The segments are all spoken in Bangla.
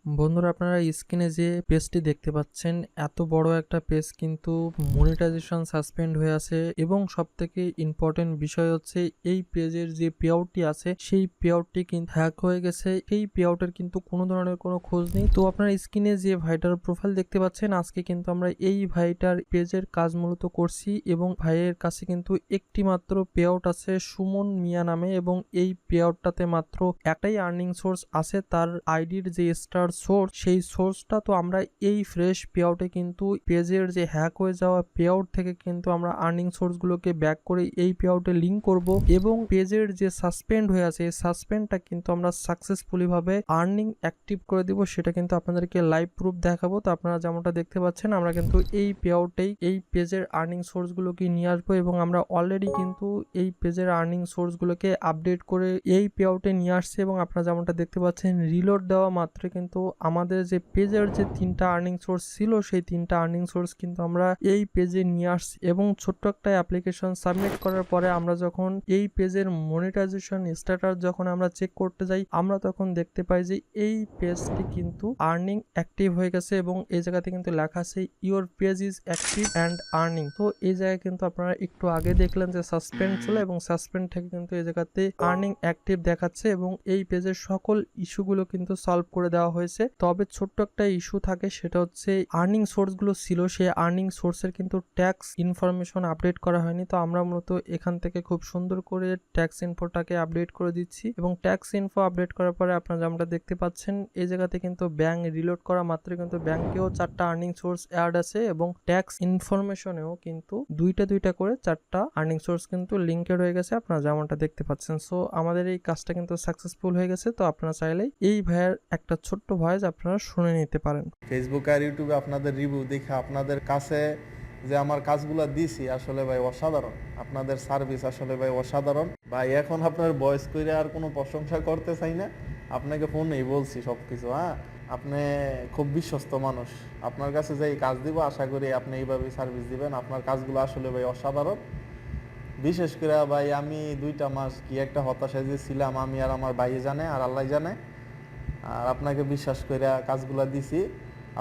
বন্ধুরা, আপনারা স্ক্রিনে যে পেজটি দেখতে পাচ্ছেন, এত বড় একটা পেজ কিন্তু মনিটাইজেশন সাসপেন্ড হয়ে আছে এবং সবথেকে ইম্পর্টেন্ট বিষয় হচ্ছে এই পেজের যে পেআউটটি আছে সেই পেআউটটি কিন্তু হ্যাক হয়ে গেছে। এই পেআউটের কিন্তু কোনো ধরনের কোনো খোঁজ নেই। তো আপনারা স্ক্রিনে যে ভাইটার প্রোফাইল দেখতে পাচ্ছেন, আজকে কিন্তু আমরা এই ভাইটার পেজের কাজ মূলত করছি এবং ভাইয়ের কাছে কিন্তু একটি মাত্র পেআউট আছে সুমন মিয়া নামে, এবং এই পেআউটটাতে মাত্র একটাই আর্নিং সোর্স আছে, তার আইডির যে স্টার সোর্স, সেই সোর্সটা তো আমরা এই ফ্রেশ পেআউটে কিন্তু পেজের যে হ্যাক হয়ে যাওয়া পেআউট থেকে কিন্তু আমরা আর্নিং সোর্স গুলোকে ব্যাক করে এই পেআউটে লিঙ্ক করব এবং পেজের যে সাসপেন্ড হয়ে আছে এই সাসপেন্ডটা কিন্তু আমরা সাকসেসফুলি ভাবে আর্নিং অ্যাক্টিভ করে দিব। সেটা কিন্তু আপনাদেরকে লাইভ প্রুফ দেখাবো। তো আপনারা যেমনটা দেখতে পাচ্ছেন, আমরা কিন্তু এই পেআউটেই এই পেজের আর্নিং সোর্স গুলোকে নিয়ে আসবো এবং আমরা অলরেডি কিন্তু এই পেজের আর্নিং সোর্স গুলোকে আপডেট করে এই পেআউটে নিয়ে আসছি এবং আপনারা যেমনটা দেখতে পাচ্ছেন, রিলোড দেওয়া মাত্র কিন্তু আমাদের যে পেজের যে তিনটা আর্নিং সোর্স ছিল সেই তিনটা আর্নিং সোর্স কিন্তু আমরা এই পেজে নিয়ে আসছি এবং ছোট্ট একটা অ্যাপ্লিকেশন সাবমিট করার পরে আমরা যখন এই পেজের মনিটাইজেশন স্ট্যাটাস যখন আমরা চেক করতে যাই, আমরা তখন দেখতে পাই যে এই পেজটি কিন্তু আর্নিং অ্যাক্টিভ হয়ে গেছে এবং এই জায়গাতে কিন্তু লেখা আছে your page is active and earning. তো এই জায়গায় কিন্তু আপনারা একটু আগে দেখলেন যে সাসপেন্ড ছিল এবং সাসপেন্ড থেকে কিন্তু এই জায়গাতে আর্নিং অ্যাক্টিভ দেখাচ্ছে এবং এই পেজের সকল ইস্যুগুলো কিন্তু সলভ করে দেওয়া হয়েছে। তবে ছোট্ট একটা ইস্যু থাকে, সেটা হচ্ছে আর্নিং সোর্স গুলো ছিল সেই আর্নিং সোর্সের কিন্তু ট্যাক্স ইনফরমেশন আপডেট করা হয়নি। তো আমরা মূলত এখান থেকে খুব সুন্দর করে ট্যাক্স ইনফোটাকে আপডেট করে দিচ্ছি এবং ট্যাক্স ইনফো আপডেট করার পরে আপনারা যেমনটা দেখতে পাচ্ছেন, এই জায়গাতে কিন্তু ব্যাংক রিলোড করা মাত্র কিন্তু ব্যাংকেও 4টা আর্নিং সোর্স অ্যাড আছে এবং ট্যাক্স ইনফরমেশনেও কিন্তু দুইটা করে 4টা আর্নিং সোর্স কিন্তু লিঙ্কেড হয়ে গেছে, আপনারা যেমনটা দেখতে পাচ্ছেন। সো আমাদের এই কাজটা কিন্তু সাকসেসফুল হয়ে গেছে। তো আপনারা চাইলেই এই ভাইয়ের একটা ছোট্ট ভয়েস আপনারা শুনে নিতে পারেন। ফেসবুক আর ইউটিউবে আপনাদের রিভিউ দেখে আপনাদের কাছে যে আমার কাজগুলো দিছি আসলে ভাই অসাধারণ, আপনাদের সার্ভিস আসলে ভাই অসাধারণ ভাই। এখন আপনার ভয়েস কইরে আর কোনো প্রশংসা করতে চাই না, আপনাকে ফোনেই বলছি সবকিছু। হ্যাঁ, আপনি খুব বিশ্বস্ত মানুষ, আপনার কাছে যে কাজ দিব আশা করি আপনি এইভাবেই সার্ভিস দিবেন। আপনার কাজগুলো আসলে ভাই অসাধারণ। বিশেষ করে ভাই আমি 2টা মাস কি একটা হতাশায় যে ছিলাম, আমি আর আমার ভাই জানে আর আল্লাহ জানে। আর আপনাকে বিশ্বাস করে কাজগুলা দিছি,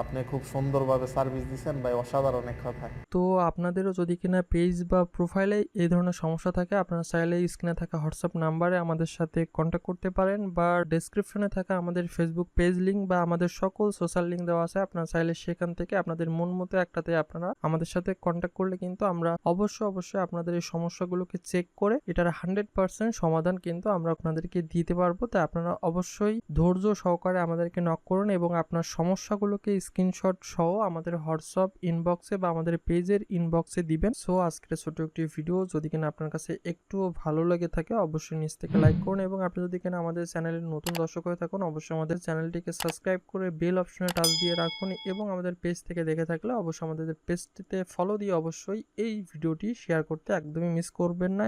আপনি খুব সুন্দরভাবে সার্ভিস দিচ্ছেন ভাই, অসাধারণ এক কথায়। তো আপনাদেরও যদি কিনা পেজ বা প্রোফাইলে এই ধরনের সমস্যা থাকে, আপনারা চাইলে স্ক্রিনে থাকা হোয়াটসঅ্যাপ নাম্বারে আমাদের সাথে কন্ট্যাক্ট করতে পারেন বা ডেসক্রিপশনে থাকা আমাদের ফেসবুক পেজ লিঙ্ক বা আমাদের সকল সোশ্যাল লিঙ্ক দেওয়া আছে, আপনারা চাইলে সেখান থেকে আপনাদের মন মতো একটাতে আপনারা আমাদের সাথে কন্ট্যাক্ট করলে কিন্তু আমরা অবশ্যই আপনাদের এই সমস্যাগুলোকে চেক করে এটার 100% সমাধান কিন্তু আমরা আপনাদেরকে দিতে পারবো। তাই আপনারা অবশ্যই ধৈর্য সহকারে আমাদেরকে নক করুন এবং আপনার সমস্যাগুলোকে স্ক্রিনশট সহ আমাদের হোয়াটসঅ্যাপ ইনবক্সে বা আমাদের পেজের ইনবক্সে দিবেন। সো আজকের ছোট একটি ভিডিও যদি কিনা আপনার কাছে একটুও ভালো লেগে থাকে, অবশ্যই নিচ থেকে লাইক করুন এবং আপনি যদি কিনা আমাদের চ্যানেলের নতুন দর্শক হয়ে থাকুন, অবশ্যই আমাদের চ্যানেলটিকে সাবস্ক্রাইব করে বেল অপশনে টাচ দিয়ে রাখুন এবং আমাদের পেজ থেকে দেখে থাকলে অবশ্যই আমাদের পেজটিতে ফলো দিয়ে অবশ্যই এই ভিডিওটি শেয়ার করতে একদমই মিস করবেন না।